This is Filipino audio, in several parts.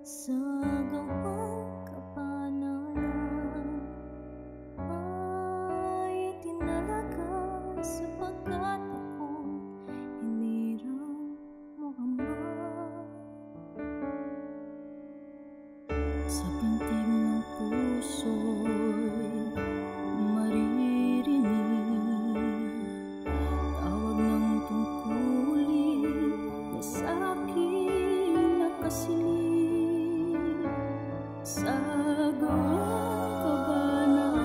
Sa gawang kapanalan ay itinalaga sapagkat ako'y hinirang mo, Ama. Sa pintig ng puso'y maririnig tawag ng tungkulin na sa'kin nakasinig. Sa gawang kabanalan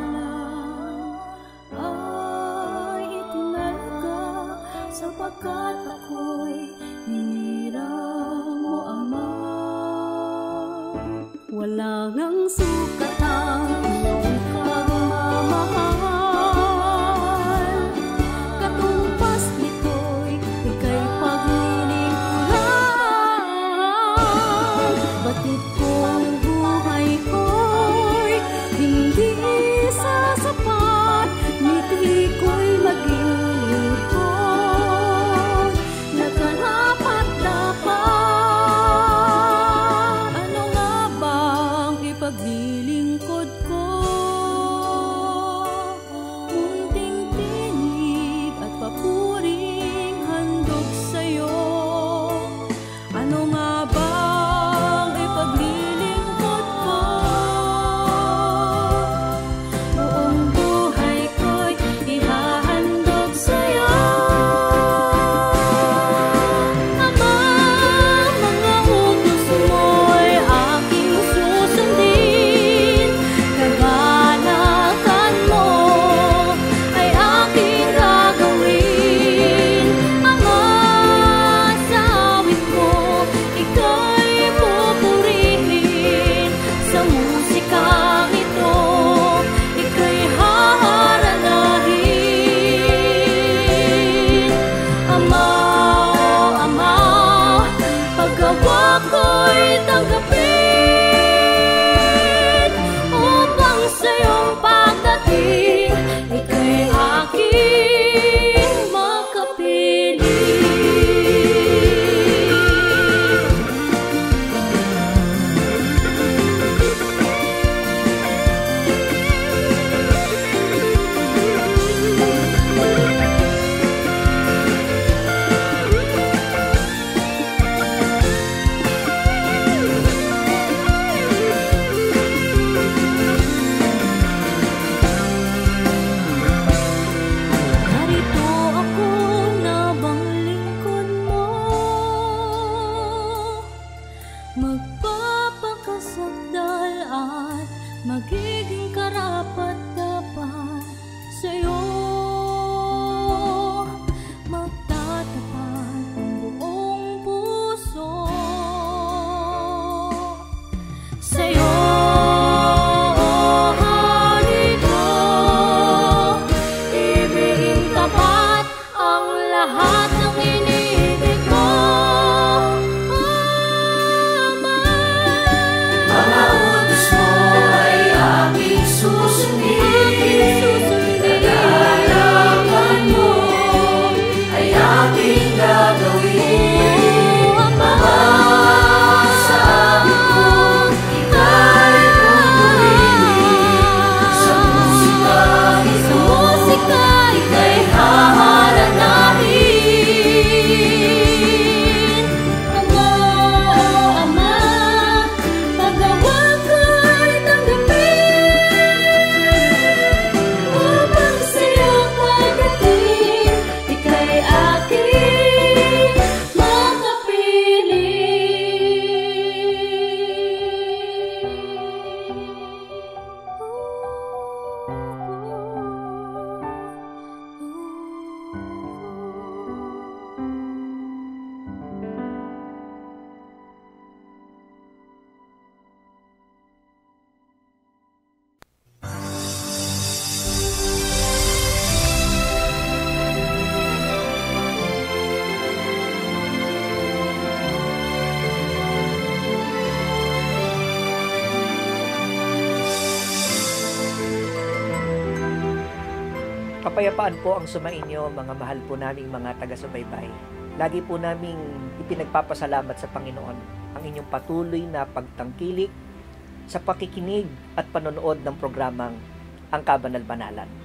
ay itinalaga sapagkat ako'y hinirang mo, Ama. Wala ngang sukat ang iyong pagmamahal, katumbas nito'y ika'y paglilingkuran. Batid kong buhay ko'y hindi sasapat, ngiti ko'y maging lingkod na karapat-dapat. Ano nga bang ipaglilingkod ko? Munting tinig at papuring handog sa'yo. Ano nga bang ipaglilingkod ko? Buong buhay ko'y ihahandog sa'yo. Ama, mga utos mo'y aking susundin. Kagalakan mo ay aking gagawin. Ama, sa awit mo ika'y pupurihin. Sa musikang ito ika'y haharanahin. Ama, oh Ama, paggawa ko'y tanggapin upang sa'yong pagdating ika'y aking makapiling. Narito ako na bang lingkod mo, magpapakasakdal at magiging karapat-dapat sa'yo. Magtatapat ng buong puso sa'yo. Halika, ibigin tapat ang lahat ng inibig mo, Ama. Mga utos mo ay aking susundin. Kagalakan mo ay aking gagawin. Ama, sa awit mo ika'y pupurihin. Sa musikang ito ika'y haharanahin. Ama, oh Ama, paggawa ko'y tanggapin upang sa'yong pagdating ika'y aking makapiling. Kapayapaan po ang sumainyo, mga mahal po naming mga taga-subaybay. Lagi po naming ipinagpapasalamat sa Panginoon ang ang inyong patuloy na pagtangkilik sa pakikinig at panonood ng programang Ang Kabanal-Banalan.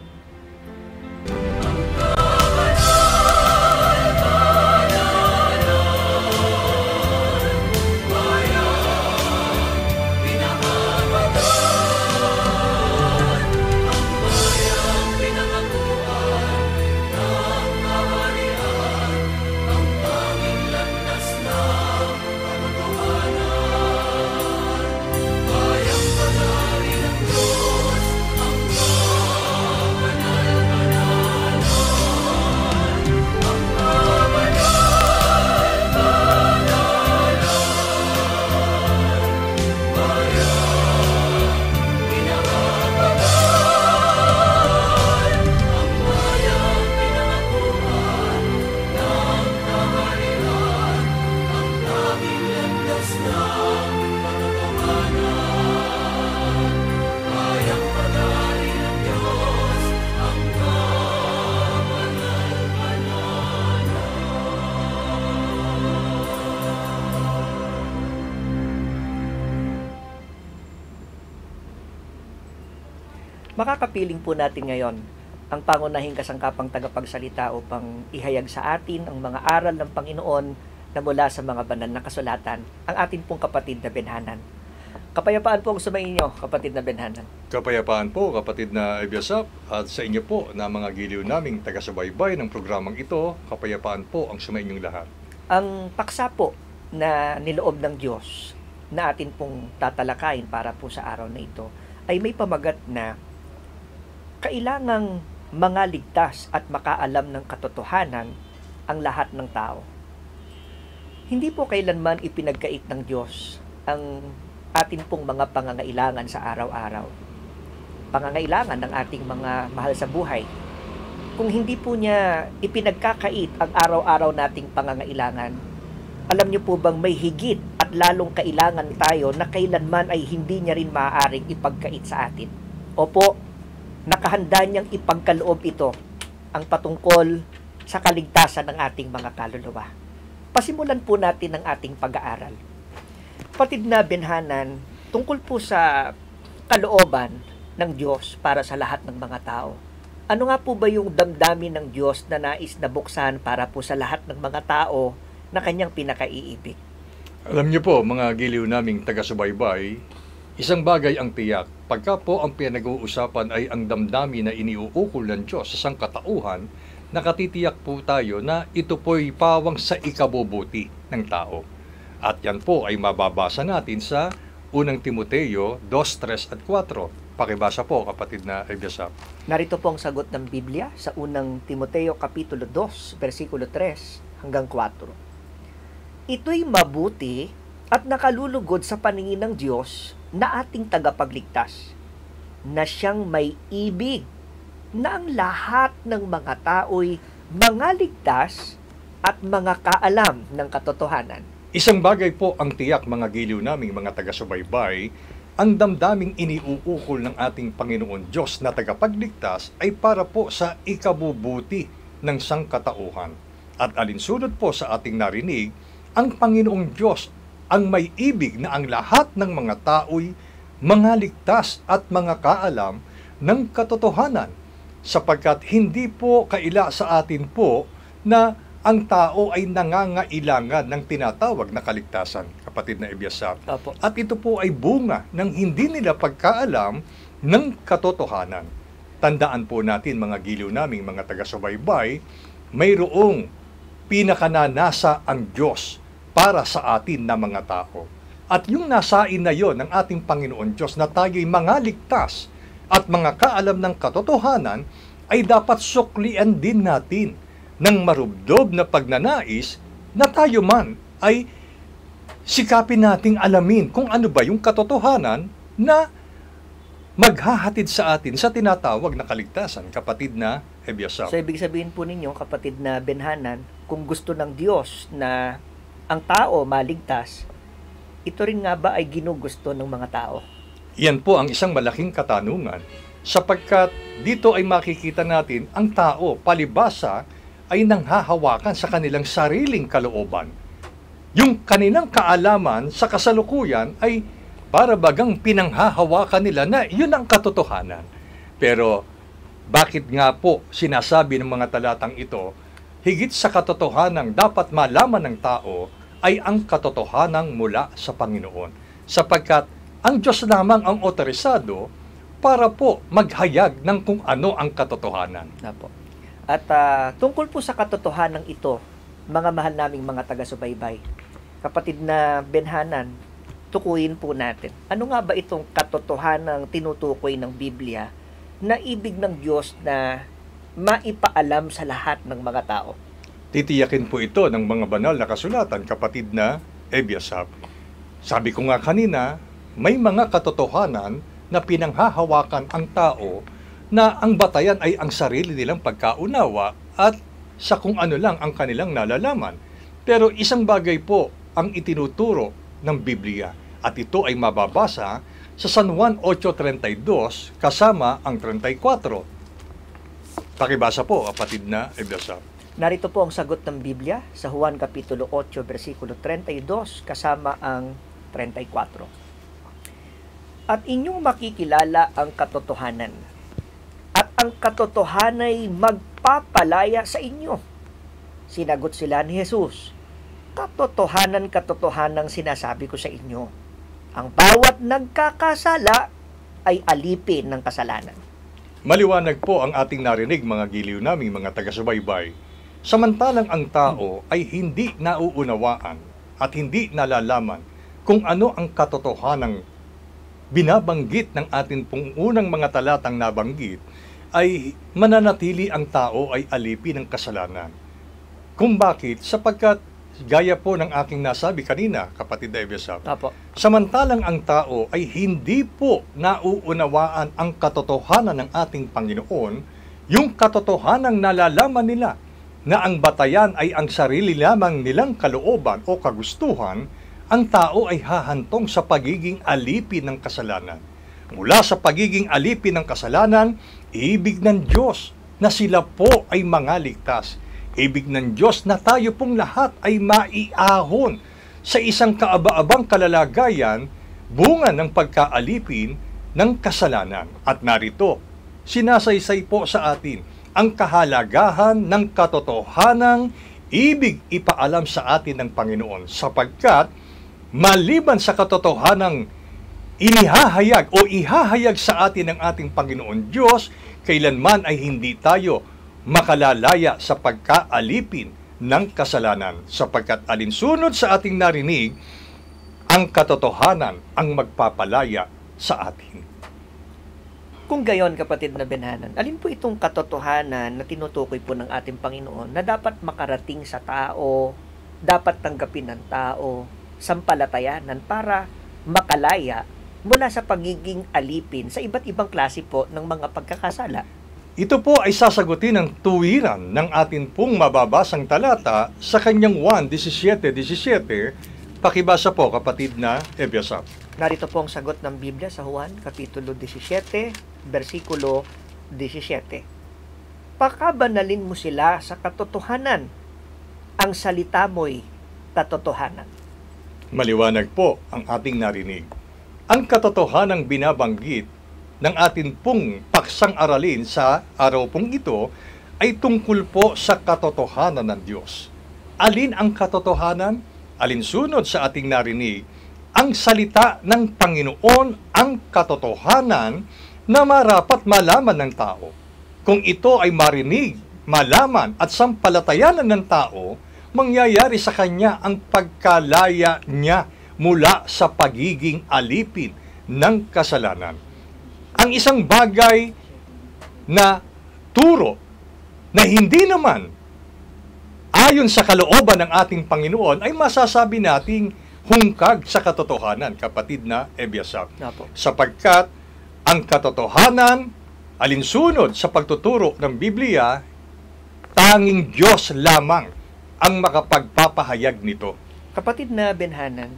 Makakapiling po natin ngayon ang pangunahing kasangkapang tagapagsalita upang ihayag sa atin ang mga aral ng Panginoon na mula sa mga banal na kasulatan, ang atin pong kapatid na Benhanan. Kapayapaan po ang sumainyo, kapatid na Benhanan. Kapayapaan po, kapatid na Ebiasap, at sa inyo po na mga giliw naming taga-subaybay ng programang ito, kapayapaan po ang sumainyong lahat. Ang paksa po na niloob ng Diyos na atin pong tatalakayin para po sa araw na ito ay may pamagat na kailangang mga ligtas at makaalam ng katotohanan ang lahat ng tao. Hindi po kailanman ipinagkait ng Diyos ang atin pong mga pangangailangan sa araw-araw. Pangangailangan ng ating mga mahal sa buhay. Kung hindi po niya ipinagkakait ang araw-araw nating pangangailangan, alam niyo po bang may higit at lalong kailangan tayo na kailanman ay hindi niya rin maaaring ipagkait sa atin? Opo, nakahanda niyang ipagkaloob ito ang patungkol sa kaligtasan ng ating mga kaluluwa. Pasimulan po natin ang ating pag-aaral. Kapatid na Benhanan, tungkol po sa kalooban ng Diyos para sa lahat ng mga tao. Ano nga po ba yung damdamin ng Diyos na nais na buksan para po sa lahat ng mga tao na kanyang pinakaiibig? Alam niyo po, mga giliw naming taga-subaybay, isang bagay ang tiyak. Pagka po ang pinag-uusapan ay ang damdamin na iniuukol ng Diyos sa sangkatauhan, nakatitiyak po tayo na ito po'y pawang sa ikabubuti ng tao. At yan po ay mababasa natin sa unang Timoteo 2:3 at 4. Pakibasa po, kapatid na Ebiasap. Narito po ang sagot ng Biblia sa unang Timoteo Kapitulo 2, versikulo 3 hanggang 4. Ito'y mabuti at nakalulugod sa paningin ng Diyos na ating tagapagligtas, na siyang may ibig, na ang lahat ng mga tao'y mga ligtas at mga kaalam ng katotohanan. Isang bagay po ang tiyak, mga giliw naming mga taga-subaybay, ang damdaming iniuukol ng ating Panginoon Diyos na tagapagligtas ay para po sa ikabubuti ng sangkatauhan. At alinsunod po sa ating narinig, ang Panginoong Diyos ang may ibig na ang lahat ng mga tao'y mga ligtas at mga kaalam ng katotohanan, sapagkat hindi po kaila sa atin po na ang tao ay nangangailangan ng tinatawag na kaligtasan, kapatid na Ebiasap. At ito po ay bunga ng hindi nila pagkaalam ng katotohanan. Tandaan po natin, mga giliw naming mga taga-subaybay, mayroong pinakananasa ang Diyos para sa atin na mga tao. At yung nasain na yon ng ating Panginoon Diyos na tayo'y mga ligtas at mga kaalam ng katotohanan, ay dapat suklian din natin ng marubdob na pagnanais na tayo man ay sikapin nating alamin kung ano ba yung katotohanan na maghahatid sa atin sa tinatawag na kaligtasan, kapatid na Ebiasap. So, ibig sabihin po ninyo, kapatid na Benhanan, kung gusto ng Diyos na ang tao maligtas, ito rin nga ba ay ginugusto ng mga tao? Yan po ang isang malaking katanungan, sapagkat dito ay makikita natin ang tao palibasa ay nanghahawakan sa kanilang sariling kalooban. yung kanilang kaalaman sa kasalukuyan ay para bagang pinanghahawakan nila na yun ang katotohanan. Pero bakit nga po sinasabi ng mga talatang ito, higit sa katotohanang dapat malaman ng tao ay ang katotohanang mula sa Panginoon. Sapagkat ang Diyos lamang ang otorisado para po maghayag ng kung ano ang katotohanan. Apo. At tungkol po sa katotohanan ito, mga mahal naming mga taga-subaybay, kapatid na Benhanan, tukuyin po natin. Ano nga ba itong katotohanang tinutukoy ng Biblia na ibig ng Diyos na maipaalam sa lahat ng mga tao? Titiyakin po ito ng mga banal na kasulatan, kapatid na Ebiasap. Sabi ko nga kanina, may mga katotohanan na pinanghahawakan ang tao na ang batayan ay ang sarili nilang pagkaunawa at sa kung ano lang ang kanilang nalalaman. Pero isang bagay po ang itinuturo ng Biblia at ito ay mababasa sa San Juan 8:32 kasama ang 34. Pakibasa po, kapatid na Ebiasap. Narito po ang sagot ng Biblia sa Juan Kapitulo 8, versikulo 32, kasama ang 34. At inyong makikilala ang katotohanan, at ang katotohanay magpapalaya sa inyo. Sinagot sila ni Jesus, katotohanan sinasabi ko sa inyo, ang bawat nagkakasala ay alipin ng kasalanan. Maliwanag po ang ating narinig, mga giliw naming mga taga-subaybay. Samantalang ang tao ay hindi nauunawaan at hindi nalalaman kung ano ang katotohanang binabanggit ng atin pong unang mga talatang nabanggit, ay mananatili ang tao ay alipin ng kasalanan. Kung bakit? Sapagkat, gaya po ng aking nasabi kanina, kapatid na Ebiasap, samantalang ang tao ay hindi po nauunawaan ang katotohanan ng ating Panginoon, yung katotohanang nalalaman nila na ang batayan ay ang sarili lamang nilang kalooban o kagustuhan, ang tao ay hahantong sa pagiging alipin ng kasalanan. Mula sa pagiging alipin ng kasalanan, ibig ng Diyos na sila po ay mangaligtas. Ibig ng Diyos na tayo pong lahat ay maiahon sa isang kaaba-abang kalalagayan, bunga ng pagkaalipin ng kasalanan. At narito, sinasaysay po sa atin ang kahalagahan ng katotohanang ibig ipaalam sa atin ng Panginoon, sapagkat maliban sa katotohanang inihahayag o ihahayag sa atin ng ating Panginoon Diyos, kailanman ay hindi tayo makalalaya sa pagkaalipin ng kasalanan, sapagkat alinsunod sa ating narinig, ang katotohanan ang magpapalaya sa atin. Kung gayon, kapatid na Benhanan, alin po itong katotohanan na tinutukoy po ng ating Panginoon na dapat makarating sa tao, dapat tanggapin ng tao, sampalatayanan para makalaya mula sa pagiging alipin sa iba't ibang klase po ng mga pagkakasala? Ito po ay sasagutin ng tuwiran ng atin pong mababasang talata sa kanyang 1:17. Pakibasa po, kapatid na Ebiasap. Narito po ang sagot ng Biblia sa Juan Kapitulo 17, versikulo 17. Pakabanalin mo sila sa katotohanan, ang salita mo'y katotohanan. Maliwanag po ang ating narinig. Ang katotohanang binabanggit ng atin pong paksang aralin sa araw pong ito ay tungkol po sa katotohanan ng Diyos. Alin ang katotohanan? Alinsunod sa ating narinig, ang salita ng Panginoon ang katotohanan na marapat malaman ng tao. Kung ito ay marinig, malaman at sampalatayanan ng tao, mangyayari sa kanya ang pagkalaya niya mula sa pagiging alipin ng kasalanan. Ang isang bagay na turo na hindi naman ayon sa kalooban ng ating Panginoon ay masasabi nating hungkag sa katotohanan, kapatid na Ebiasap. Sapagkat ang katotohanan, alinsunod sa pagtuturo ng Biblia, tanging Diyos lamang ang makapagpapahayag nito. Kapatid na Benhanan,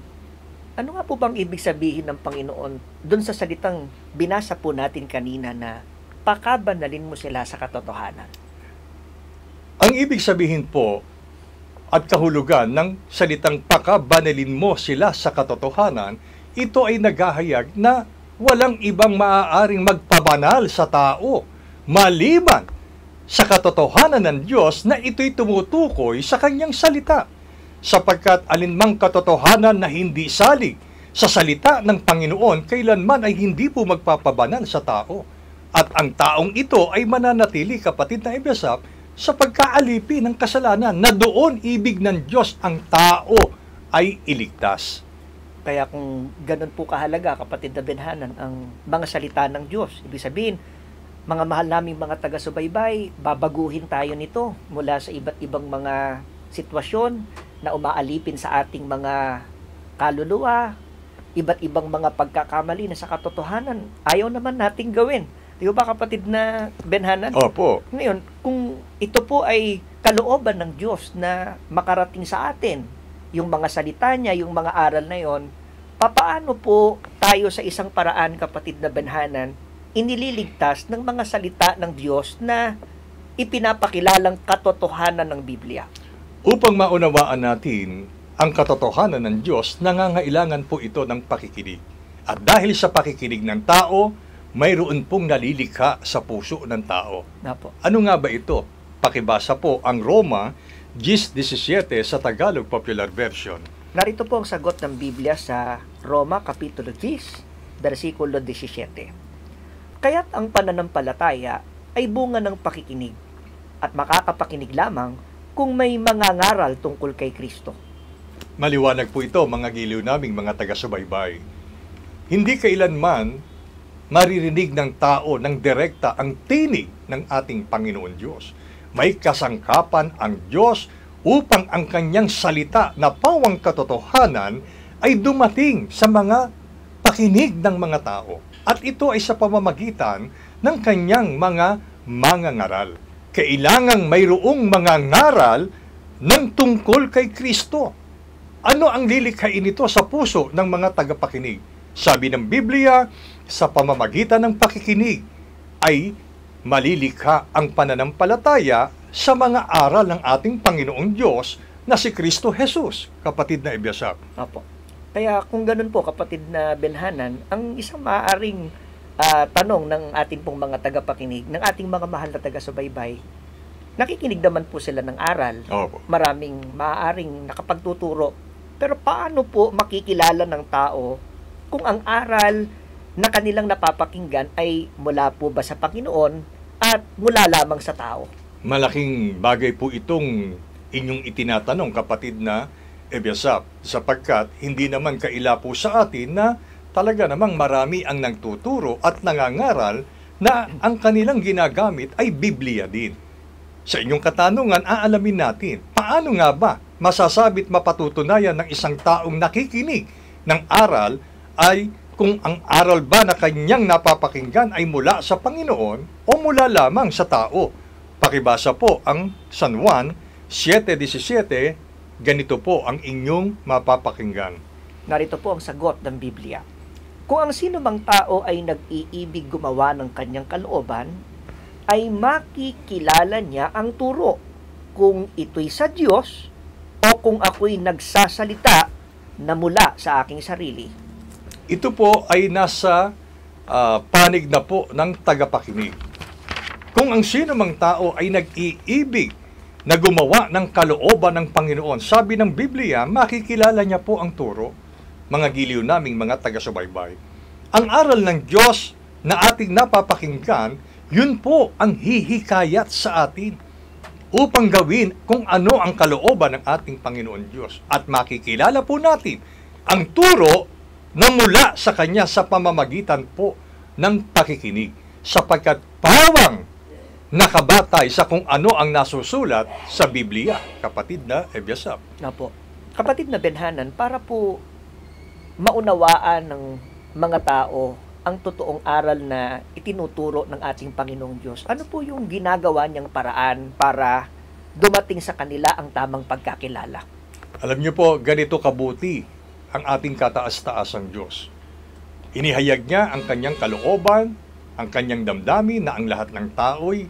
ano nga po bang ibig sabihin ng Panginoon dun sa salitang binasa po natin kanina na pakabanalin mo sila sa katotohanan? Ang ibig sabihin po, at kahulugan ng salitang pakabanalin mo sila sa katotohanan, ito ay naghahayag na walang ibang maaaring magpabanal sa tao maliban sa katotohanan ng Diyos na ito'y tumutukoy sa kanyang salita, sapagkat alinmang katotohanan na hindi salig sa salita ng Panginoon kailanman ay hindi po magpapabanal sa tao. At ang taong ito ay mananatili, kapatid na Ebiasap, sa pagkaalipi ng kasalanan na doon ibig ng Diyos ang tao ay iligtas. Kaya kung ganun po kahalaga, kapatid na Benhanan, ang mga salita ng Diyos, ibig sabihin, mga mahal naming mga taga-subaybay, babaguhin tayo nito mula sa iba't ibang mga sitwasyon na umaalipin sa ating mga kaluluwa, iba't ibang mga pagkakamali na sa katotohanan, ayaw naman nating gawin. Di ba, kapatid na Benhanan? Opo. Ngayon, kung ito po ay kalooban ng Diyos na makarating sa atin, yung mga salita niya, yung mga aral na yon, papaano po tayo sa isang paraan, kapatid na Benhanan, inililigtas ng mga salita ng Diyos na ipinapakilalang katotohanan ng Biblia? Upang maunawaan natin ang katotohanan ng Diyos, nangangailangan po ito ng pakikinig. At dahil sa pakikinig ng tao, mayroon pong nalilikha sa puso ng tao. Napo. Ano nga ba ito? Pakibasa po ang Roma 10:17 sa Tagalog Popular Version. Narito po ang sagot ng Biblia sa Roma Kapitulo 10, versikulo 17. Kaya't ang pananampalataya ay bunga ng pakikinig, at makakapakinig lamang kung may mangangaral tungkol kay Kristo. Maliwanag po ito, mga giliw naming mga taga-subaybay. Hindi kailanman maririnig ng tao ng direkta ang tinig ng ating Panginoon Diyos. May kasangkapan ang Diyos upang ang kanyang salita na pawang katotohanan ay dumating sa mga pakinig ng mga tao. At ito ay sa pamamagitan ng kanyang mga mangangaral. Kailangang mayroong mga ngaral ng tungkol kay Kristo. Ano ang lilikhain nito sa puso ng mga tagapakinig? Sabi ng Biblia, sa pamamagitan ng pakikinig ay malilikha ang pananampalataya sa mga aral ng ating Panginoong Diyos na si Kristo Jesus, kapatid na Ebiasap. Opo. Kaya kung ganun po, kapatid na Benhanan, ang isang maaaring tanong ng ating pong mga tagapakinig, ng ating mga mahal na taga-subaybay, nakikinig naman po sila ng aral. Opo. Maraming maaaring nakapagtuturo. Pero paano po makikilala ng tao kung ang aral na kanilang napapakinggan ay mula po ba sa Panginoon at mula lamang sa tao? Malaking bagay po itong inyong itinatanong, kapatid na Ebiasap, sapagkat hindi naman kaila po sa atin na talaga namang marami ang nagtuturo at nangangaral na ang kanilang ginagamit ay Biblia din. Sa inyong katanungan, aalamin natin, paano nga ba masasabit mapatutunayan ng isang taong nakikinig ng aral ay kung ang aral ba na kanyang napapakinggan ay mula sa Panginoon o mula lamang sa tao? Pakibasa po ang San Juan 7:17, ganito po ang inyong mapapakinggan. Narito po ang sagot ng Biblia. Kung ang sino mang tao ay nag-iibig gumawa ng kanyang kalooban, ay makikilala niya ang turo, kung ito'y sa Diyos o kung ako'y nagsasalita na mula sa aking sarili. Ito po ay nasa panig na po ng tagapakinig. Kung ang sino mang tao ay nag-iibig na gumawa ng kalooban ng Panginoon, sabi ng Biblia, makikilala niya po ang turo. Mga giliw naming mga taga-subaybay, ang aral ng Diyos na ating napapakinggan, yun po ang hihikayat sa atin upang gawin kung ano ang kalooban ng ating Panginoon Diyos. At makikilala po natin ang turo na mula sa Kanya sa pamamagitan po ng pakikinig, sapagkat pawang nakabatay sa kung ano ang nasusulat sa Biblia, kapatid na Ebiasap. Opo. Kapatid na Benhanan, para po maunawaan ng mga tao ang totoong aral na itinuturo ng ating Panginoong Diyos, ano po yung ginagawa niyang paraan para dumating sa kanila ang tamang pagkakilala? Alam niyo po, ganito kabuti ang ating kataas-taasang Diyos. Inihayag niya ang kanyang kalooban, ang kanyang damdamin na ang lahat ng tao'y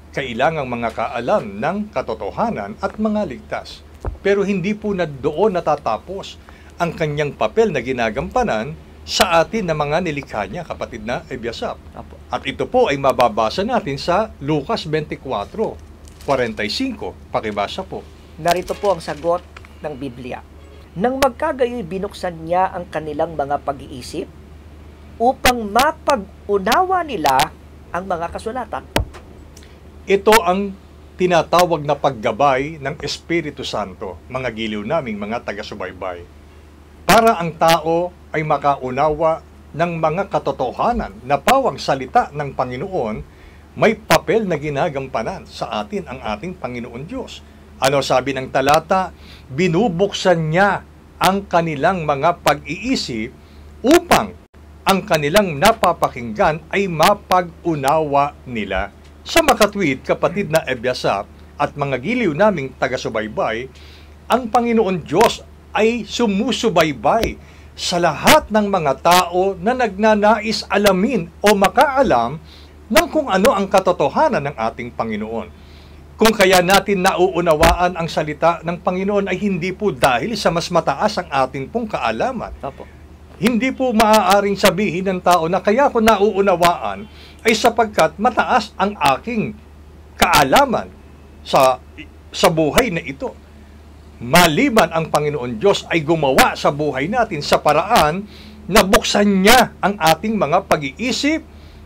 kailangang mga kaalam ng katotohanan at mga ligtas. Pero hindi po na doon natatapos ang kanyang papel na ginagampanan sa atin na mga nilikha niya, kapatid na Ebiasap. Opo. At ito po ay mababasa natin sa Lucas 24:45. Pakibasa po. Narito po ang sagot ng Biblia. Nang magkagayoy binuksan niya ang kanilang mga pag-iisip upang mapag-unawa nila ang mga kasulatan. Ito ang tinatawag na paggabay ng Espiritu Santo, mga giliw naming mga taga-subaybay. Para ang tao ay makaunawa ng mga katotohanan na pawang salita ng Panginoon, may papel na ginagampanan sa atin ang ating Panginoon Diyos. Ano sabi ng talata? Binubuksan niya ang kanilang mga pag-iisip upang ang kanilang napapakinggan ay mapag-unawa nila. Sa makatwid, kapatid na Ebiasap at mga giliw naming taga-subaybay, ang Panginoon Diyos ay sumusubaybay sa lahat ng mga tao na nagnanais alamin o makaalam ng kung ano ang katotohanan ng ating Panginoon. Kung kaya natin nauunawaan ang salita ng Panginoon ay hindi po dahil sa mas mataas ang ating pong kaalaman. Opo. Hindi po maaaring sabihin ng tao na kaya ko nauunawaan ay sapagkat mataas ang aking kaalaman sa buhay na ito. Maliban ang Panginoon Diyos ay gumawa sa buhay natin sa paraan na buksan niya ang ating mga pag-iisip,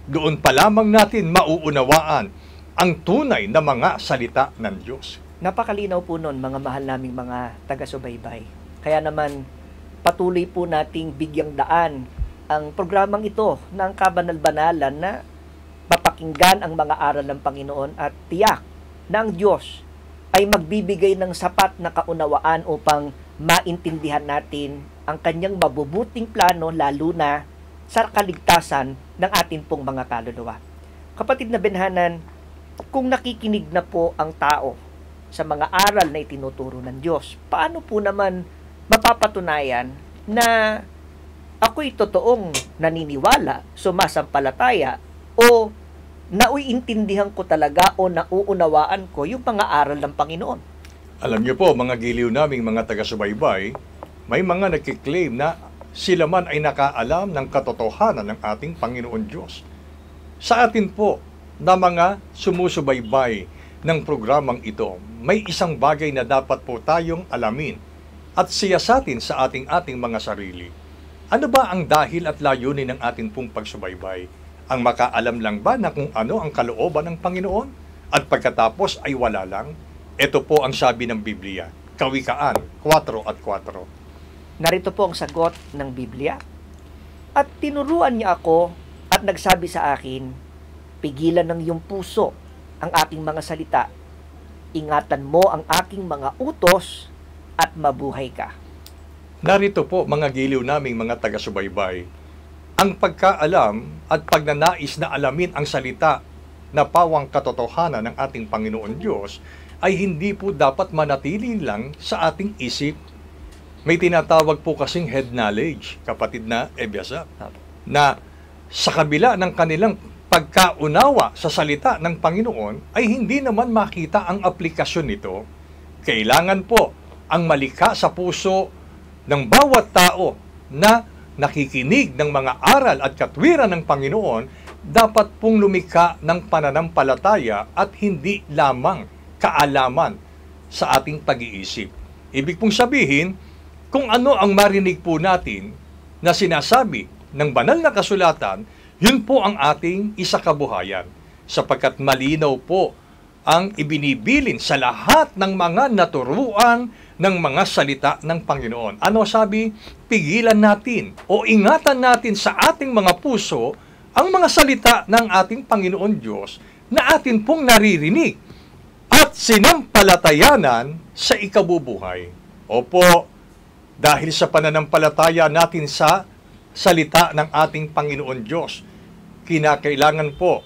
doon pa lamang natin mauunawaan ang tunay na mga salita ng Diyos. Napakalinaw po nun, mga mahal naming mga taga-subaybay. Kaya naman, patuloy po nating bigyang daan ang programang ito ng kabanal-banalan na papakinggan ang mga aral ng Panginoon at tiyak na ang Diyos ay magbibigay ng sapat na kaunawaan upang maintindihan natin ang kanyang mabubuting plano lalo na sa kaligtasan ng atin pong mga kaluluwa. Kapatid na Benhanan, kung nakikinig na po ang tao sa mga aral na itinuturo ng Diyos, paano po naman mapapatunayan na ako'y totoong naniniwala, sumasampalataya, o nauintindihan ko talaga o nauunawaan ko yung mga aral ng Panginoon? Alam niyo po, mga giliw naming mga taga-subaybay, may mga nagkiklaim na sila man ay nakaalam ng katotohanan ng ating Panginoon Diyos. Sa atin po, na mga sumusubaybay ng programang ito, may isang bagay na dapat po tayong alamin at siyasatin sa ating mga sarili. Ano ba ang dahil at layunin ng ating pong pagsubaybay? Ang makaalam lang ba na kung ano ang kalooban ng Panginoon? At pagkatapos ay wala lang? Ito po ang sabi ng Biblia, Kawikaan 4:4. Narito po ang sagot ng Biblia. At tinuruan niya ako at nagsabi sa akin, pigilan ng iyong puso ang aking mga salita. Ingatan mo ang aking mga utos at mabuhay ka. Narito po, mga giliw naming mga taga-subaybay, ang pagkaalam at pagnanais na alamin ang salita na pawang katotohanan ng ating Panginoon Diyos ay hindi po dapat manatili lang sa ating isip. May tinatawag po kasing head knowledge, kapatid na Ebiasap, na sa kabila ng kanilang pagkaunawa sa salita ng Panginoon ay hindi naman makita ang aplikasyon nito. Kailangan po ang malikha sa puso ng bawat tao na nakikinig ng mga aral at katwiran ng Panginoon, dapat pong lumikha ng pananampalataya at hindi lamang kaalaman sa ating pag-iisip. Ibig pong sabihin, kung ano ang marinig po natin na sinasabi ng banal na kasulatan, yun po ang ating isakabuhayan, sapagkat malinaw po ang ibinibilin sa lahat ng mga naturuan ng mga salita ng Panginoon. Ano sabi? Pigilan natin o ingatan natin sa ating mga puso ang mga salita ng ating Panginoon Diyos na atin pong naririnig at sinampalatayanan sa ikabubuhay. Opo, dahil sa pananampalataya natin sa salita ng ating Panginoon Diyos, kinakailangan po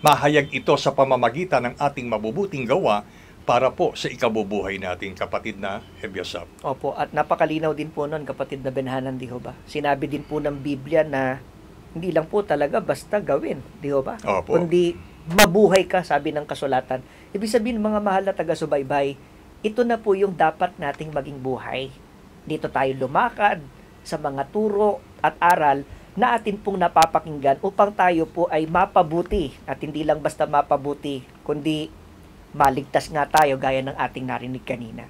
mahayag ito sa pamamagitan ng ating mabubuting gawa para po sa ikabubuhay natin, kapatid na Ebiasap. Opo, at napakalinaw din po nun, kapatid na Benhanan, di ho ba? Sinabi din po ng Biblia na hindi lang po talaga basta gawin, di ho ba? Opo. Kundi mabuhay ka, sabi ng kasulatan. Ibig sabihin, mga mahal na taga-subaybay, ito na po yung dapat nating maging buhay. Dito tayo lumakad sa mga turo at aral na atin pong napapakinggan upang tayo po ay mapabuti. At hindi lang basta mapabuti, kundi maligtas nga tayo gaya ng ating narinig kanina.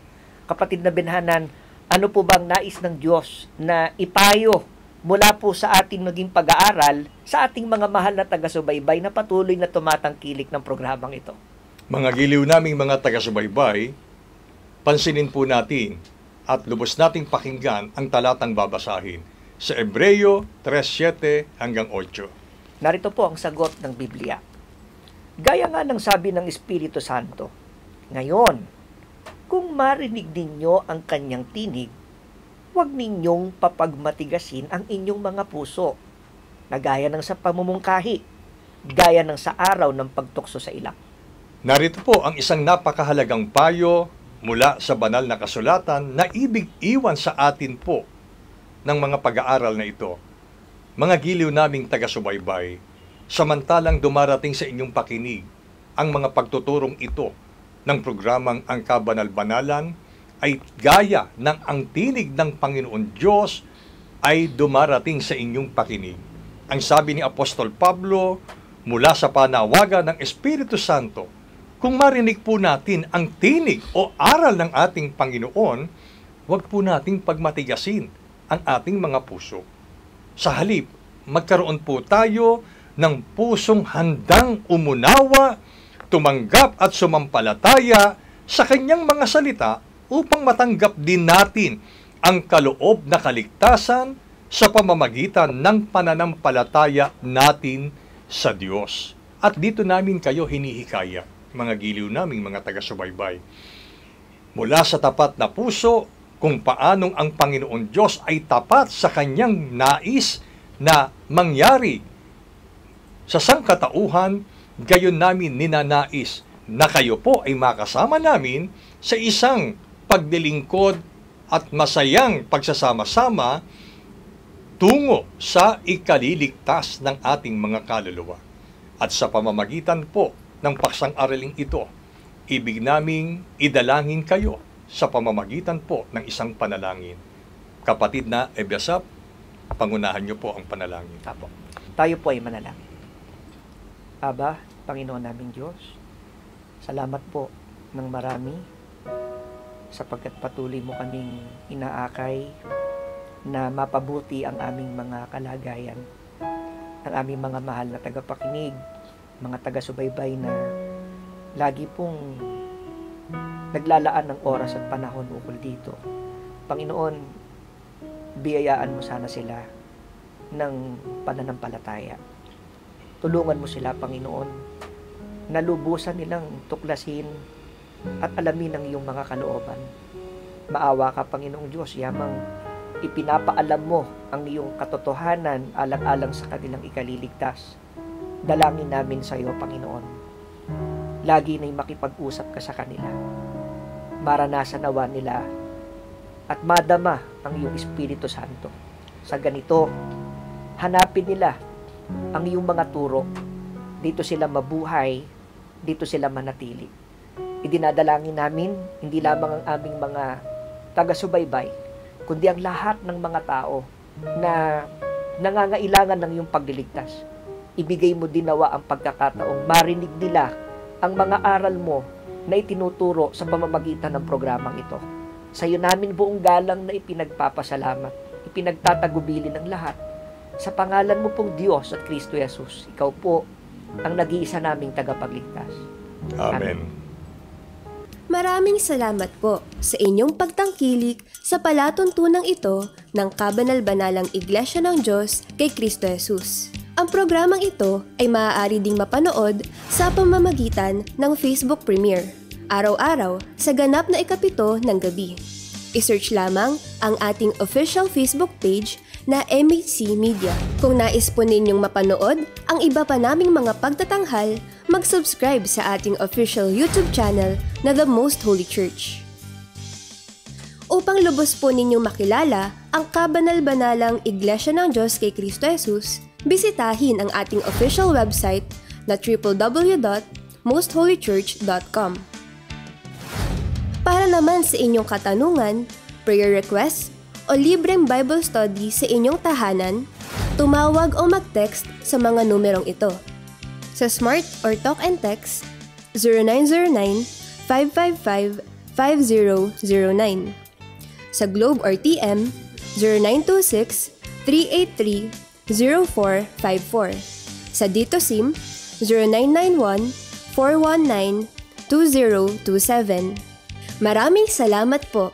Kapatid na binhanan, ano po bang nais ng Diyos na ipayo mula po sa ating naging pag-aaral sa ating mga mahal na taga-subaybay na patuloy na tumatangkilik ng programang ito? Mga giliw naming mga taga-subaybay, pansinin po natin at lubos nating pakinggan ang talatang babasahin sa Hebreo 3:7 hanggang 8. Narito po ang sagot ng Biblia. Gaya nga ng sabi ng Espiritu Santo, ngayon, kung marinig ninyo ang kanyang tinig, huwag ninyong papagmatigasin ang inyong mga puso, na gaya ng sa pamumungkahi, gaya ng sa araw ng pagtukso sa ilak. Narito po ang isang napakahalagang payo mula sa banal na kasulatan na ibig iwan sa atin po ng mga pag-aaral na ito. Mga giliw naming taga-subaybay, samantalang dumarating sa inyong pakinig ang mga pagtuturong ito ng programang Ang Kabanal-Banalan, ay gaya ng ang tinig ng Panginoon Diyos ay dumarating sa inyong pakinig. Ang sabi ni Apostol Pablo mula sa panawagan ng Espiritu Santo, kung marinig po natin ang tinig o aral ng ating Panginoon, huwag po nating pagmatigasin ang ating mga puso. Sa halip, magkaroon po tayo ng pusong handang umunawa, tumanggap at sumampalataya sa kanyang mga salita upang matanggap din natin ang kaloob na kaligtasan sa pamamagitan ng pananampalataya natin sa Diyos. At dito namin kayo hinihikaya, mga giliw naming mga taga-subaybay, mula sa tapat na puso, kung paanong ang Panginoon Diyos ay tapat sa kanyang nais na mangyari sa sangkatauhan, gayon namin ninanais na kayo po ay makasama namin sa isang pagdilingkod at masayang pagsasama-sama tungo sa ikaliligtas ng ating mga kaluluwa. At sa pamamagitan po ng paksang araling ito, ibig naming idalangin kayo sa pamamagitan po ng isang panalangin. Kapatid na Ebiasap, pangunahan niyo po ang panalangin. Apo. Tayo po ay manalangin. Aba, Panginoon naming Diyos, salamat po ng marami sapagkat patuloy mo kaming inaakay na mapabuti ang aming mga kalagayan, ang aming mga mahal na tagapakinig, mga taga-subaybay na lagi pong naglalaan ng oras at panahon ukol dito. Panginoon, biyayaan mo sana sila ng pananampalataya. Tulungan mo sila, Panginoon, na lubusan nilang tuklasin at alamin ang iyong mga kalooban. Maawa ka, Panginoong Diyos, yamang ipinapaalam mo ang iyong katotohanan alang-alang sa kanilang ikaliligtas. Dalangin namin sa iyo, Panginoon. Lagi na'y makipag-usap ka sa kanila. Maranasan nawa nila at madama ang iyong Espiritu Santo. Sa ganito, hanapin nila ang iyong mga turo. Dito sila mabuhay, dito sila manatili. Idinadalangin namin, hindi lamang ang aming mga taga-subaybay, kundi ang lahat ng mga tao na nangangailangan ng iyong pagliligtas. Ibigay mo din nawa ang pagkakataong marinig nila ang mga aral mo na itinuturo sa pamamagitan ng programang ito. Sa iyo namin buong galang na ipinagpapasalamat, ipinagtatagubili ng lahat. Sa pangalan mo pong Diyos at Kristo Jesus, ikaw po ang nag-iisa naming tagapagligtas. Amen. Maraming salamat po sa inyong pagtangkilik sa palatuntunang ito ng Kabanal-Banalang Iglesia ng Diyos kay Kristo Jesus. Ang programang ito ay maaari ding mapanood sa pamamagitan ng Facebook Premiere, araw-araw sa ganap na 7:00 ng gabi. I-search lamang ang ating official Facebook page na MHC Media. Kung nais po ninyong mapanood ang iba pa naming mga pagtatanghal, mag-subscribe sa ating official YouTube channel na The Most Holy Church. Upang lubos po ninyong makilala ang Kabanal-Banalang Iglesia ng Diyos kay Kristo Jesus, bisitahin ang ating official website na www.mostholychurch.com. Para naman sa inyong katanungan, prayer request, o libreng Bible study sa inyong tahanan, tumawag o mag-text sa mga numerong ito. Sa Smart or Talk and Text, 0909-555-5009. Sa Globe or TM, 0926-383-0454. Sa Dito SIM, 0991-419-2027. Maraming salamat po!